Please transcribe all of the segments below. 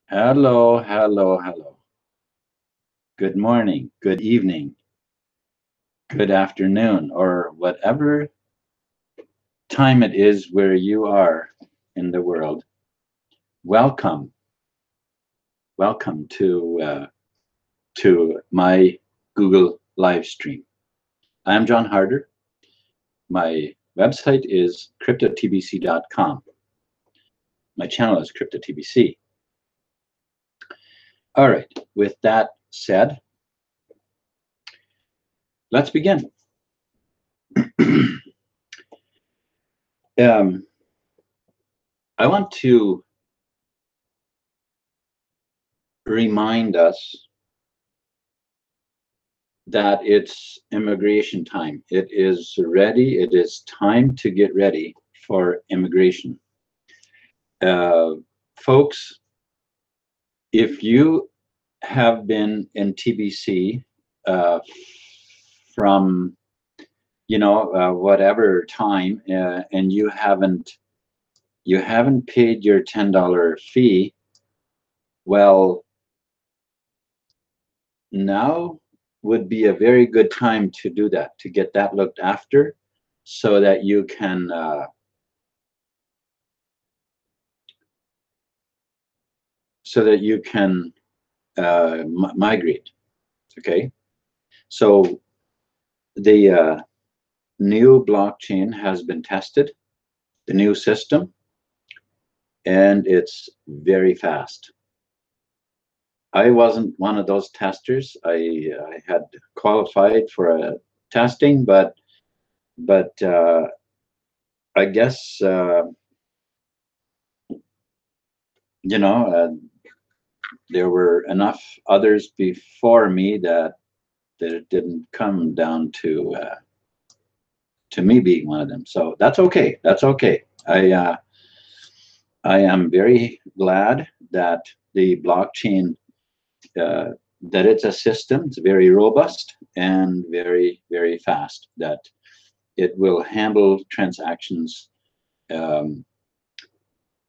Hello, hello, hello. Good morning, good evening, good afternoon, or whatever time it is where you are in the world. Welcome, welcome to my Google live stream. I'm John Harder. My website is cryptotbc.com. My channel is cryptotbc. All right, with that said, let's begin. um, I want to remind us that it's immigration time. It is ready. It is time to get ready for immigration. Uh, Folks, if you have been in TBC uh, from whatever time, and you haven't paid your $10 fee, well, now would be a very good time to do that, to get that looked after, so that you can migrate. Okay, so the new blockchain has been tested, the new system, and it's very fast. I wasn't one of those testers. I had qualified for a testing, but I guess you know uh, there were enough others before me that it didn't come down to me being one of them. So that's okay. That's okay. I am very glad that the blockchain, uh, that it's a system, it's very robust and very, very fast, that it will handle transactions, um,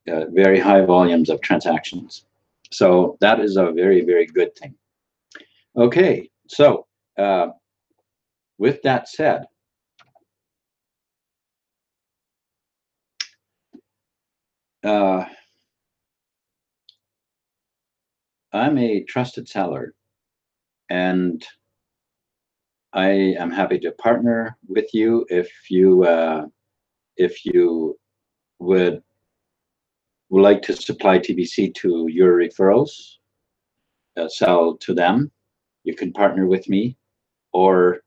very high volumes of transactions. So that is a very, very good thing. Okay, so uh, with that said, uh, I'm a trusted seller, and I am happy to partner with you if you would like to supply TBC to your referrals, sell to them. You can partner with me, or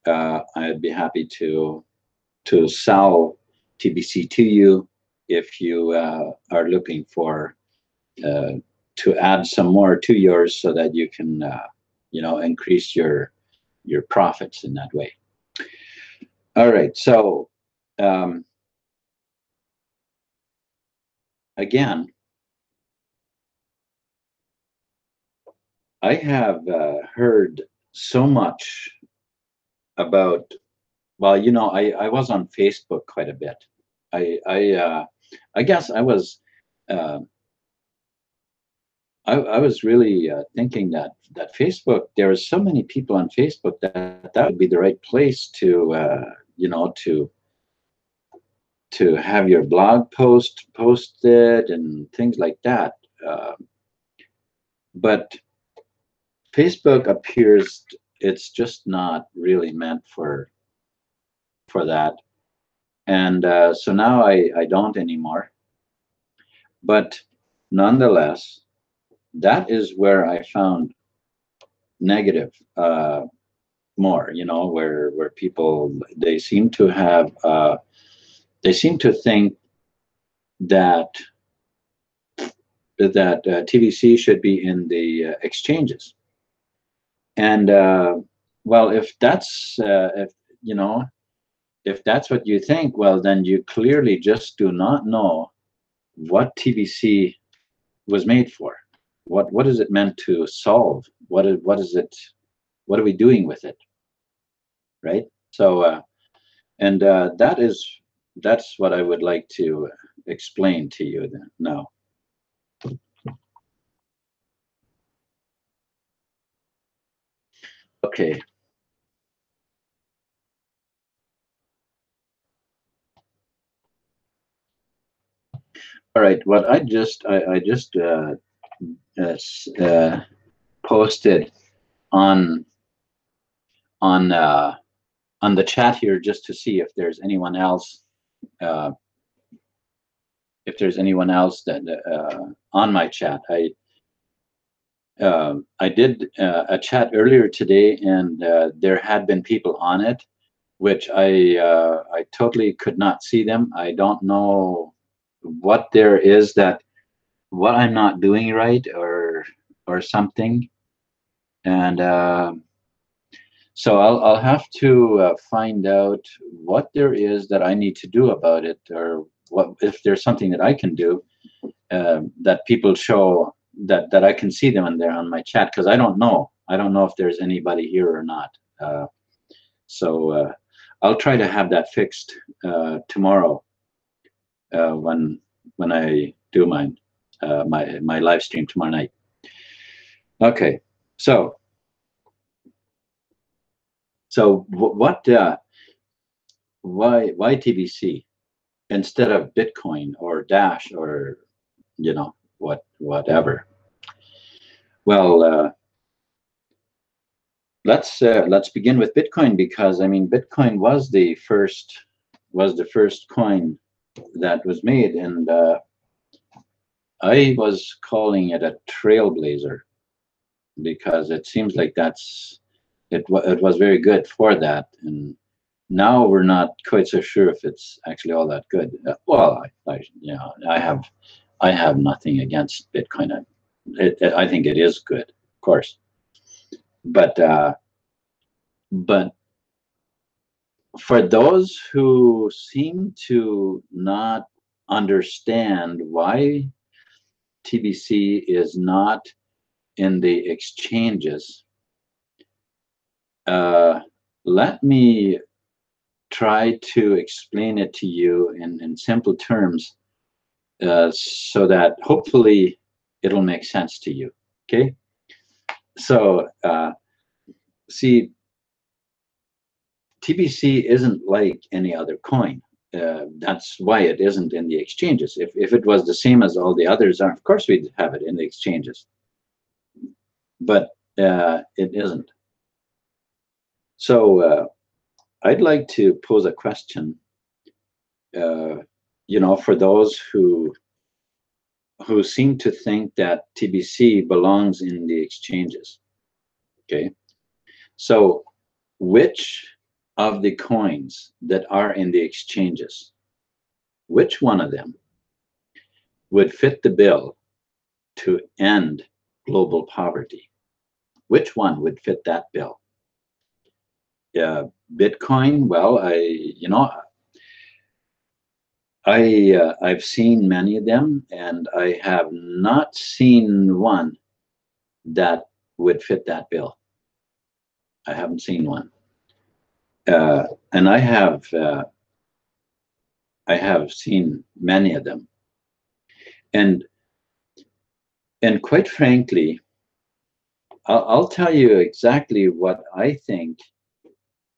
I'd be happy to sell TBC to you if you are looking for uh, to add some more to yours, so that you can increase your profits in that way. All right, so um, again, I have heard so much about. Well, I was on Facebook quite a bit. I guess uh, I was really thinking that Facebook, there are so many people on Facebook that would be the right place to have your blog post posted and things like that. Uh, but Facebook appears it's just not really meant for that, and so now I don't anymore. But nonetheless, that is where I found negative more. Where people, they seem to think that TVC should be in the exchanges. And well, you know if that's what you think, well, then you clearly just do not know what TVC was made for. What is it meant to solve? What is it? What are we doing with it? Right? So and that's what I would like to explain to you then now. Okay. All right. What I just posted on on uh, on the chat here just to see uh, if there's anyone else that on my chat. I did a chat earlier today, and there had been people on it, which I totally could not see them. I don't know what there is that what I'm not doing right or something, and so I'll have to find out what there is that I need to do about it, or what if there's something that I can do that people show that I can see them in there on my chat, because I don't know. I don't know if there's anybody here or not. So I'll try to have that fixed tomorrow when I do my live stream tomorrow night. Okay, so what why TBC instead of Bitcoin or Dash or whatever? Well, let's begin with Bitcoin, because I mean Bitcoin was the first coin that was made, and I was calling it a trailblazer because it seems like it was very good for that, and now we're not quite so sure if it's actually all that good. Well, I have nothing against Bitcoin. I think it is good, of course, but but for those who seem to not understand why TBC is not in the exchanges, let me try to explain it to you in simple terms, so that hopefully it'll make sense to you. Okay, so see, TBC isn't like any other coin. That's why it isn't in the exchanges. If it was the same as all the others are, of course we'd have it in the exchanges, but it isn't. So I'd like to pose a question, for those who seem to think that TBC belongs in the exchanges. Okay, so which of the coins that are in the exchanges, which one of them would fit the bill to end global poverty? Which one would fit that bill? Bitcoin. Well, I've seen many of them, and I have not seen one that would fit that bill. I haven't seen one, and I have seen many of them, and quite frankly, I'll tell you exactly what I think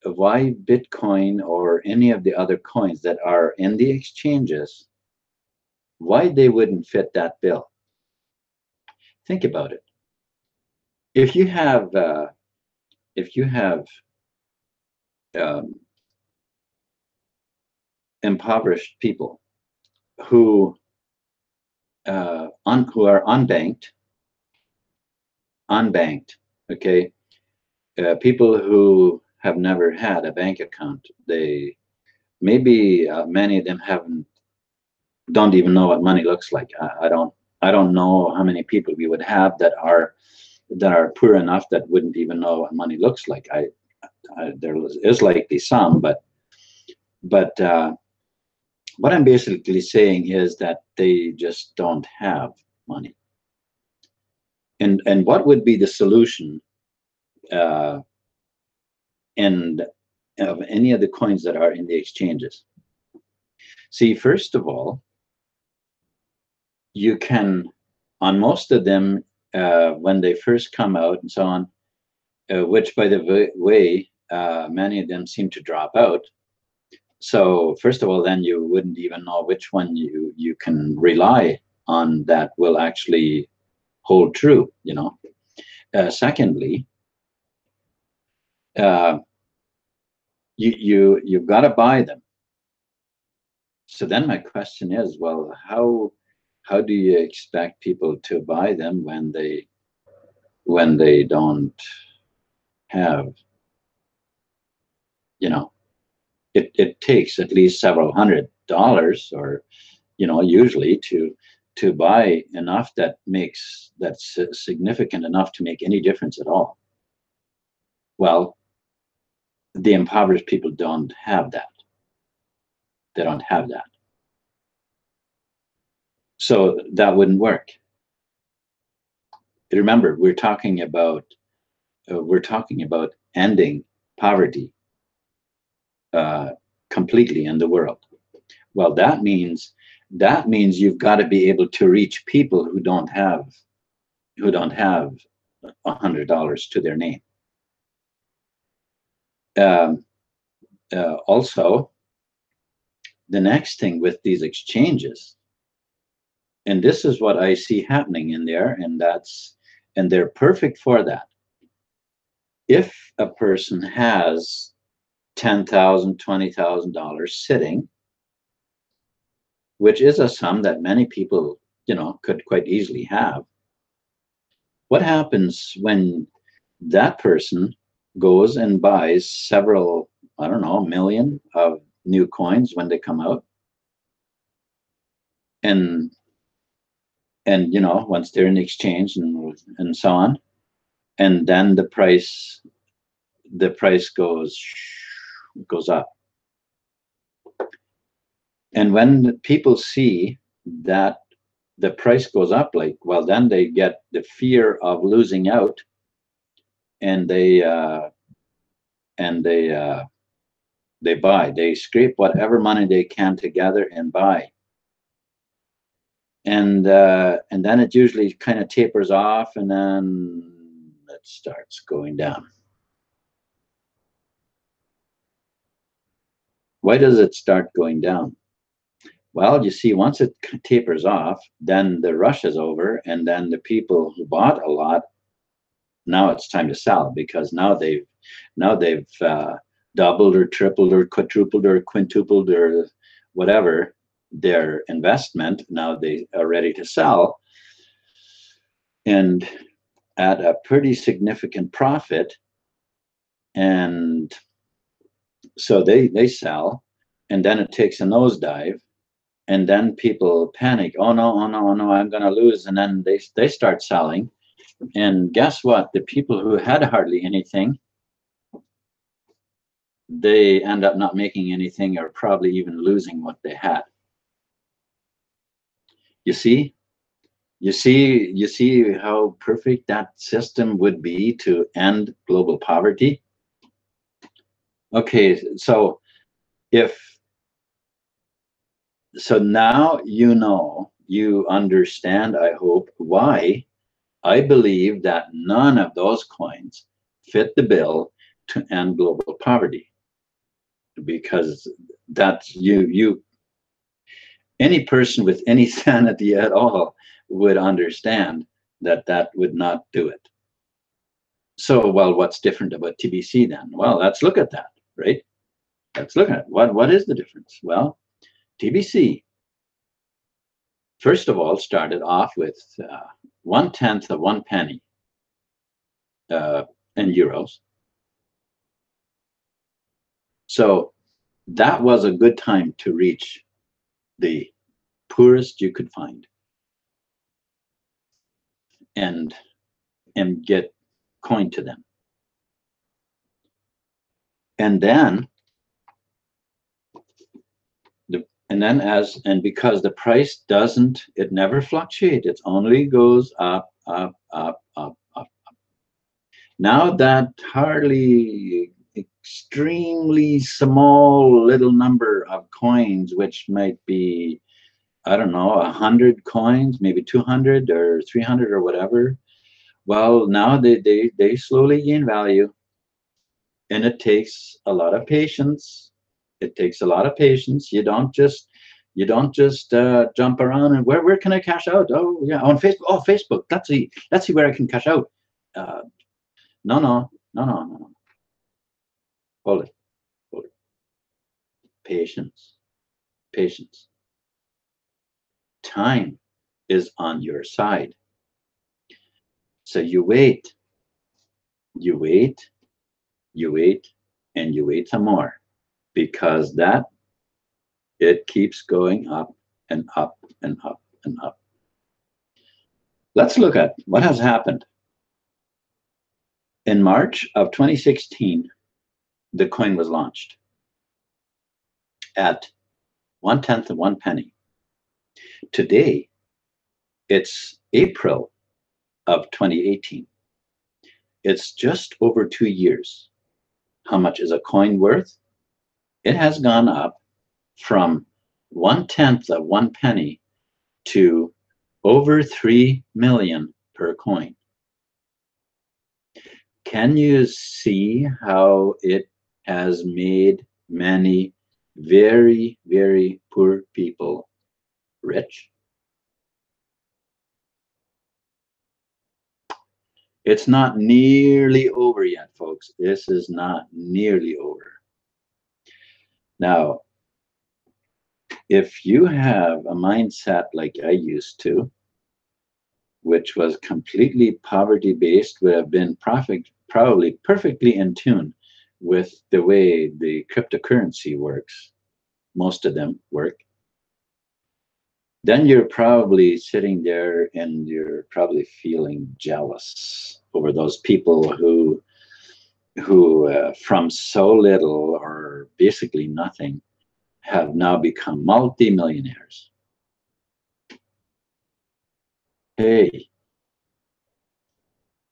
of why Bitcoin or any of the other coins that are in the exchanges, why they wouldn't fit that bill. Think about it. If you have um, impoverished people who who are unbanked, okay, people who have never had a bank account, they maybe many of them don't even know what money looks like. I don't know how many people we would have that are poor enough that wouldn't even know what money looks like. There is likely some, but what I'm basically saying is that they just don't have money. And what would be the solution uh, and of any of the coins that are in the exchanges? See, first of all, you can, on most of them, when they first come out and so on, which, by the way, many of them seem to drop out. So first of all, then you wouldn't even know which one you can rely on that will actually hold true, you know. Secondly, uh, you've got to buy them. So then my question is, well, how do you expect people to buy them when they don't have, you know, it takes at least several $100, or, you know, usually to buy enough that's significant enough to make any difference at all. Well, the impoverished people don't have that. They don't have that. So that wouldn't work. Remember, we're talking about ending poverty completely in the world. Well, that means you've got to be able to reach people who don't have $100 to their name. Also, the next thing with these exchanges, and this is what I see happening in there, and they're perfect for that. If a person has $10,000, $20,000 sitting, which is a sum that many people, you know, could quite easily have, what happens when that person goes and buys several, I don't know, million of new coins when they come out? And you know, once they're in exchange and so on, and then the price goes up. And when people see that the price goes up, like, well, then they get the fear of losing out, and they buy. They scrape whatever money they can together and buy. And then it usually kind of tapers off, and then it starts going down. Why does it start going down? Well, you see, once it tapers off, then the rush is over, and then the people who bought a lot, now it's time to sell, because now they've doubled or tripled or quadrupled or quintupled or whatever their investment. Now they are ready to sell, and at a pretty significant profit. And so they sell, and then it takes a nosedive, and then people panic. Oh no, oh no, oh no, I'm going to lose. And then they start selling. And guess what? The people who had hardly anything, they end up not making anything, or probably even losing what they had. You see how perfect that system would be to end global poverty? Okay, so now you understand, I hope, why I believe that none of those coins fit the bill to end global poverty. Because that's any person with any sanity at all would understand that would not do it. So, well, what's different about TBC then? Well, let's look at that, right? Let's look at it. What is the difference? Well, TBC, first of all, started off with 1/10 of 1 penny in euros. So that was a good time to reach the poorest you could find and get coin to them. And then because the price it never fluctuates, it only goes up, up, up, up, up, up. Now that hardly extremely small little number of coins, which might be, I don't know, 100 coins, maybe 200 or 300 or whatever, Well, now they slowly gain value, and it takes a lot of patience. It takes a lot of patience. You don't just jump around and where can I cash out? Oh yeah, on Facebook. Oh, Facebook. Let's see where I can cash out. Uh, no, no, no, no, no. Hold it, hold it. Patience, patience. Time is on your side. So you wait, you wait, you wait, and you wait some more because that it keeps going up and up and up and up. Let's look at what has happened. In March of 2016, the coin was launched at 1/10 of 1 penny. Today, it's April of 2018. It's just over 2 years. How much is a coin worth? It has gone up from 1/10 of 1 penny to over 3 million per coin. Can you see how it has made many very, very poor people rich? It's not nearly over yet, folks. This is not nearly over. Now, if you have a mindset like I used to, which was completely poverty based, would have been probably perfectly in tune with the way the cryptocurrency works. Most of them work. Then you're probably sitting there and you're probably feeling jealous over those people who from so little or basically nothing have now become multi-millionaires. Hey,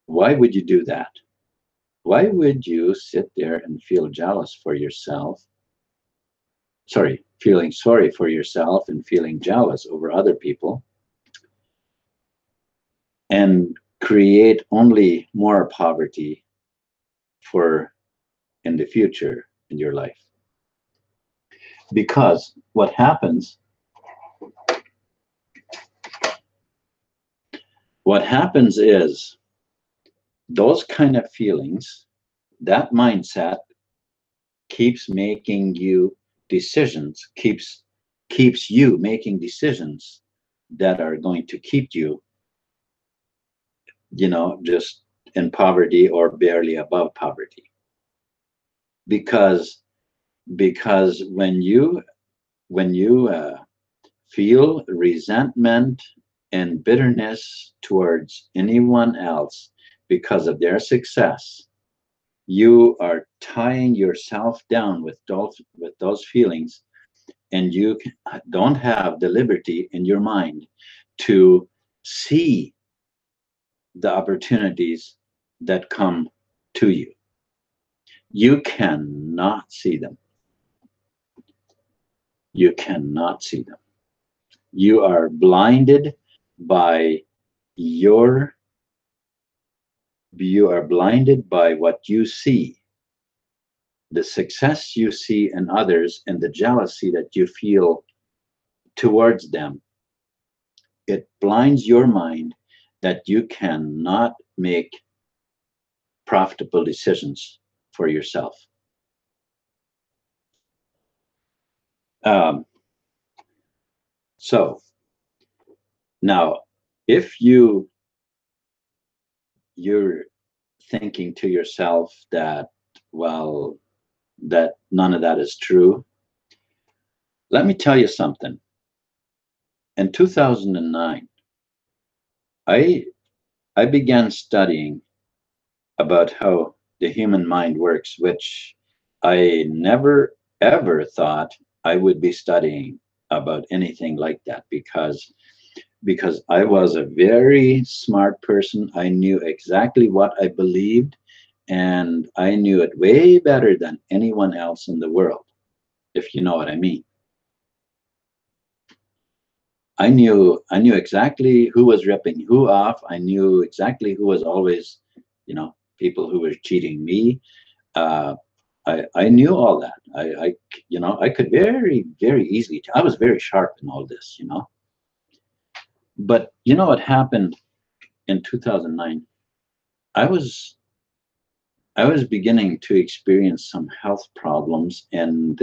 why would you do that? Why would you sit there and feel jealous for yourself? Sorry, feeling sorry for yourself and feeling jealous over other people and create only more poverty for in the future in your life? Because what happens is those kind of feelings, that mindset keeps making you decisions, keeps you making decisions that are going to keep you, just in poverty or barely above poverty. Because when you feel resentment and bitterness towards anyone else because of their success, you are tying yourself down with those feelings, and you don't have the liberty in your mind to see the opportunities that come to you. You cannot see them. You cannot see them. You are blinded by your you are blinded by what you see, the success you see in others and the jealousy that you feel towards them. It blinds your mind that you cannot make profitable decisions for yourself. Um, so now, if you're thinking to yourself that, well, that none of that is true, let me tell you something. In 2009, I I began studying about how the human mind works, which I never ever thought I would be studying about anything like that, because I was a very smart person. I knew exactly what I believed, and I knew it way better than anyone else in the world, if you know what I mean. I knew exactly who was ripping who off. I knew exactly who was always, people who were cheating me. Uh, I knew all that. I could very, very easily. I was very sharp in all this. But you know what happened in 2009? I was I was beginning to experience some health problems, and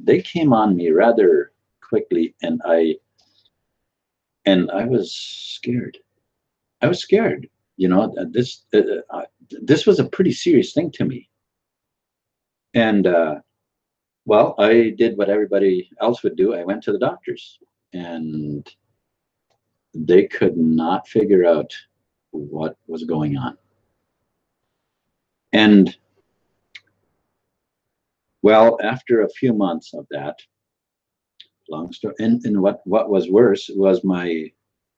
they came on me rather quickly, and I was scared. I was scared. This was a pretty serious thing to me, and well, I did what everybody else would do. I went to the doctors, and they could not figure out what was going on. And well, after a few months of that, long story, and what was worse was my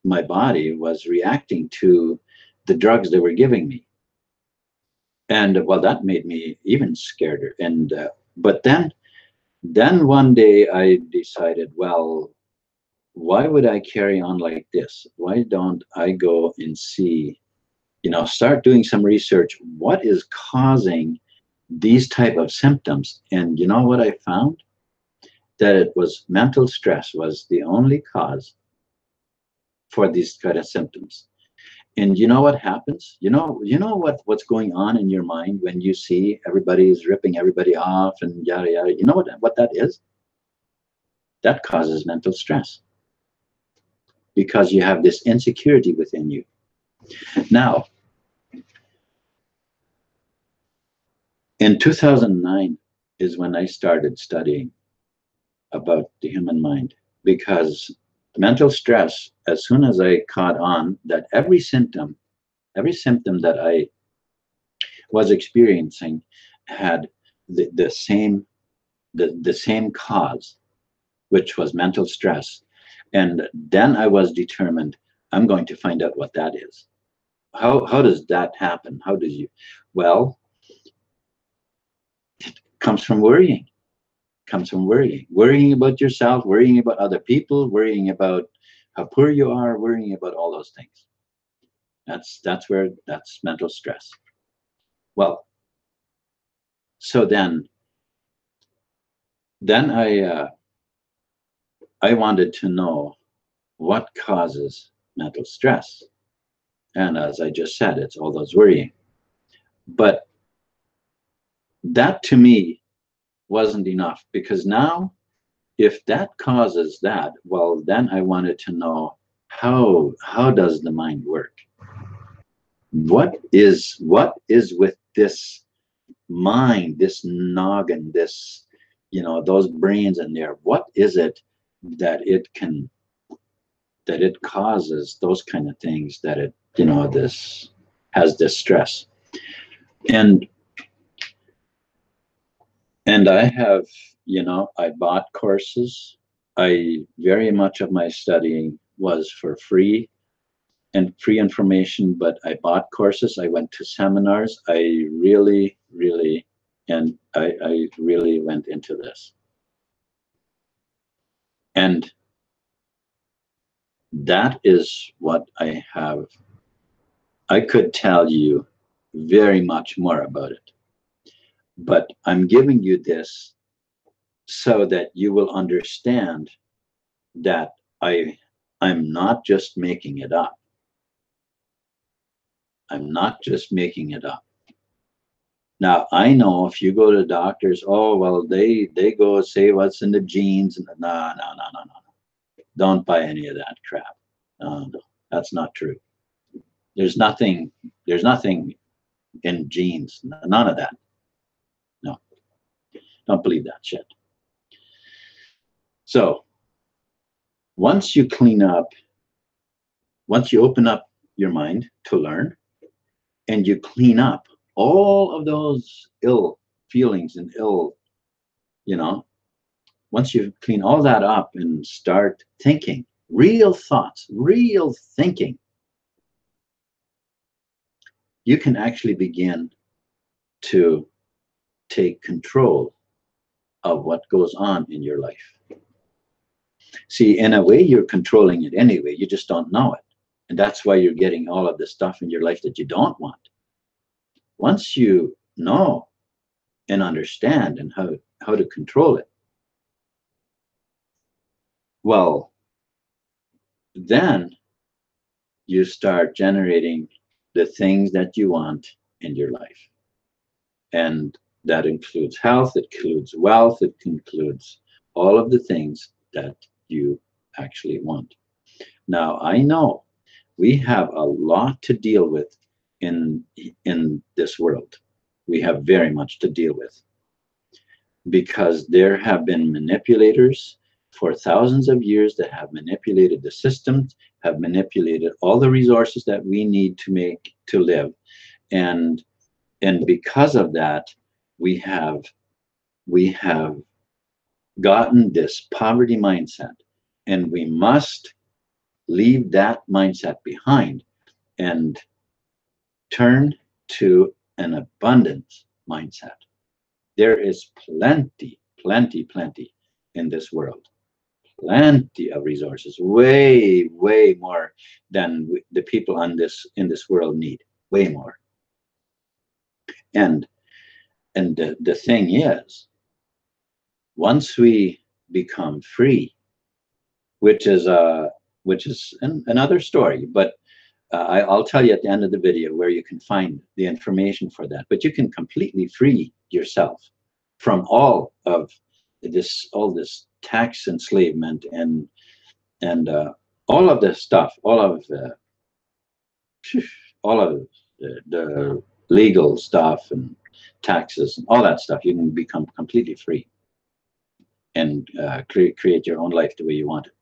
body was reacting to the drugs they were giving me, and well, that made me even scareder. And but then one day I decided, well, why would I carry on like this? Why don't I go and see, start doing some research? What is causing these type of symptoms? And you know what I found? That it was mental stress was the only cause for these kind of symptoms. And you know what happens? What's going on in your mind when you see everybody is ripping everybody off and yada yada. You know what that is? That causes mental stress because you have this insecurity within you. Now, in 2009 is when I started studying about the human mind, because mental stress, as soon as I caught on that every symptom that I was experiencing had the same cause, which was mental stress. And then I was determined, I'm going to find out what that is. How does that happen? Well, it comes from worrying. Comes from worrying about yourself, worrying about other people, worrying about how poor you are, worrying about all those things. That's mental stress. Well, so then I wanted to know what causes mental stress. And as I just said, it's all those worrying. But that to me wasn't enough, because now if that causes that, well, then I wanted to know how does the mind work? What is with this mind, this noggin, this, those brains in there? What is it that it causes those kind of things, that it, this has this stress? And I have, I bought courses. I very much of my studying was for free and free information, but I bought courses. I went to seminars. I really, really, and I really went into this. And that is what I have. I could tell you very much more about it, but I'm giving you this so that you will understand that I'm not just making it up. I'm not just making it up. Now, I know if you go to doctors, oh, well, they go say what's in the genes. And no. Don't buy any of that crap. No, that's not true. There's nothing in genes. None of that. No, don't believe that shit. So once you open up your mind to learn, and you clean up all of those ill feelings and once you clean all that up and start thinking real thoughts, real thinking, you can actually begin to take control of what goes on in your life. See, in a way, you're controlling it anyway. You just don't know it. And that's why you're getting all of this stuff in your life that you don't want. Once you know and understand and how to control it, well, then you start generating the things that you want in your life. And that includes health, it includes wealth, it includes all of the things that you actually want. Now, I know we have a lot to deal with in this world. We have very much to deal with, because there have been manipulators for thousands of years that have manipulated the systems, have manipulated all the resources that we need to live. And because of that, we have gotten this poverty mindset, and we must leave that mindset behind and turn to an abundance mindset. There is plenty in this world, plenty of resources, way more than the people in this world need, way more. And the thing is, once we become free, which is another story, but I'll tell you at the end of the video where you can find the information for that. But you can completely free yourself from all this tax enslavement and all of this stuff, all of the legal stuff and taxes and all that stuff. You can become completely free and create your own life the way you want it.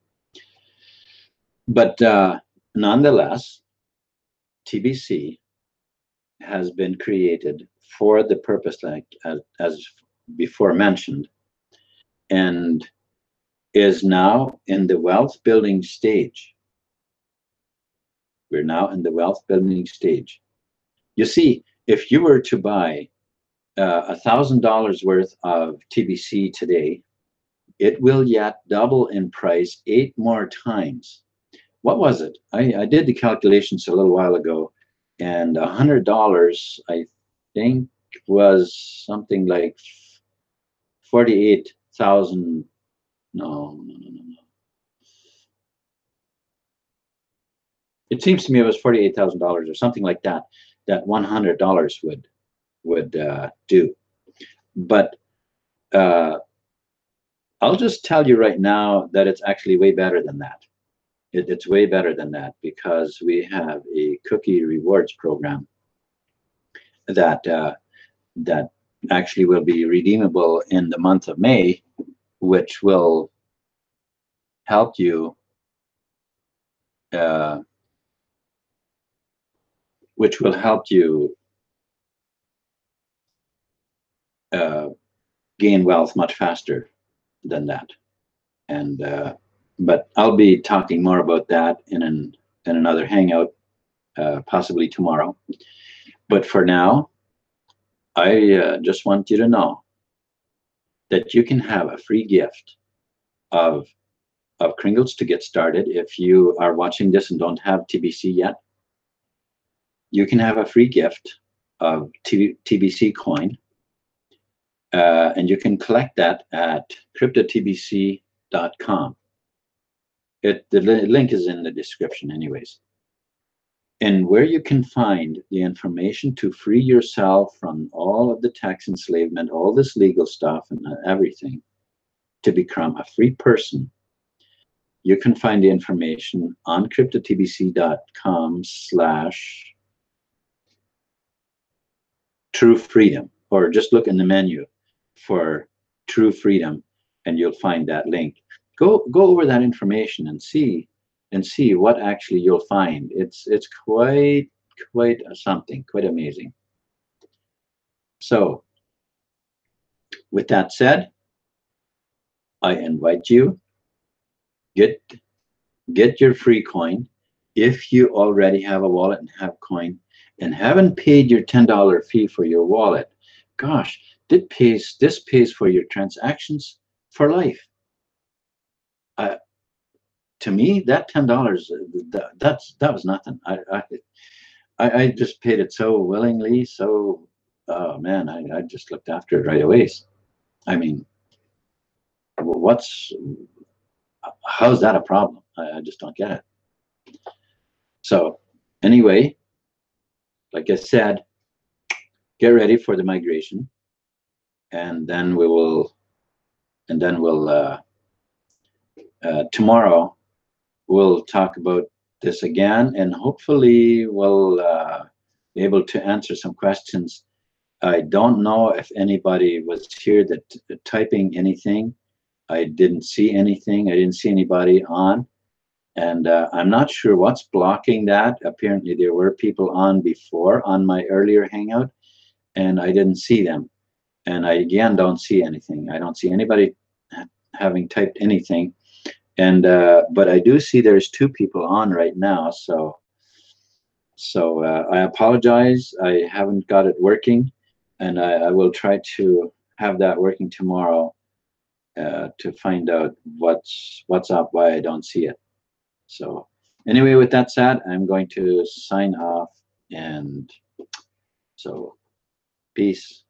But nonetheless, TBC has been created for the purpose, like as before mentioned, and is now in the wealth building stage. We're now in the wealth building stage. You see, if you were to buy $1,000 worth of TBC today, it will yet double in price 8 more times. What was it? I did the calculations a little while ago, and $100, I think, was something like 48,000. No. It seems to me it was $48,000 or something like that. That $100 would do. But I'll just tell you right now that it's actually way better than that. It's way better than that, because we have a cookie rewards program that that actually will be redeemable in the month of May, which will help you gain wealth much faster than that. And but I'll be talking more about that in another hangout, possibly tomorrow. But for now, I just want you to know that you can have a free gift of Kringles to get started. If you are watching this and don't have TBC yet, you can have a free gift of TBC coin, and you can collect that at cryptotbc.com. The link is in the description anyways. And where you can find the information to free yourself from all of the tax enslavement, all this legal stuff and everything, to become a free person, you can find the information on cryptotbc.com/true freedom, or just look in the menu for True Freedom and you'll find that link. Go over that information and see what actually you'll find. It's quite something, quite amazing. So with that said, I invite you, get your free coin. If you already have a wallet and have coin and haven't paid your $10 fee for your wallet, gosh, this pays for your transactions for life. to me, that $10, that was nothing. I just paid it so willingly. So, oh man, I just looked after it right away. I mean, how's that a problem? I just don't get it. So anyway, like I said, get ready for the migration, and then we'll tomorrow we'll talk about this again, and hopefully we'll be able to answer some questions. I don't know if anybody was here that typing anything. I didn't see anything. I didn't see anybody on. And I'm not sure what's blocking that. Apparently there were people on before on my earlier Hangout, and I didn't see them. And I, again, don't see anything. I don't see anybody having typed anything. And but I do see there's 2 people on right now. So I apologize. I haven't got it working, and I will try to have that working tomorrow to find out what's up, why I don't see it. So anyway, with that said, I'm going to sign off, and so peace.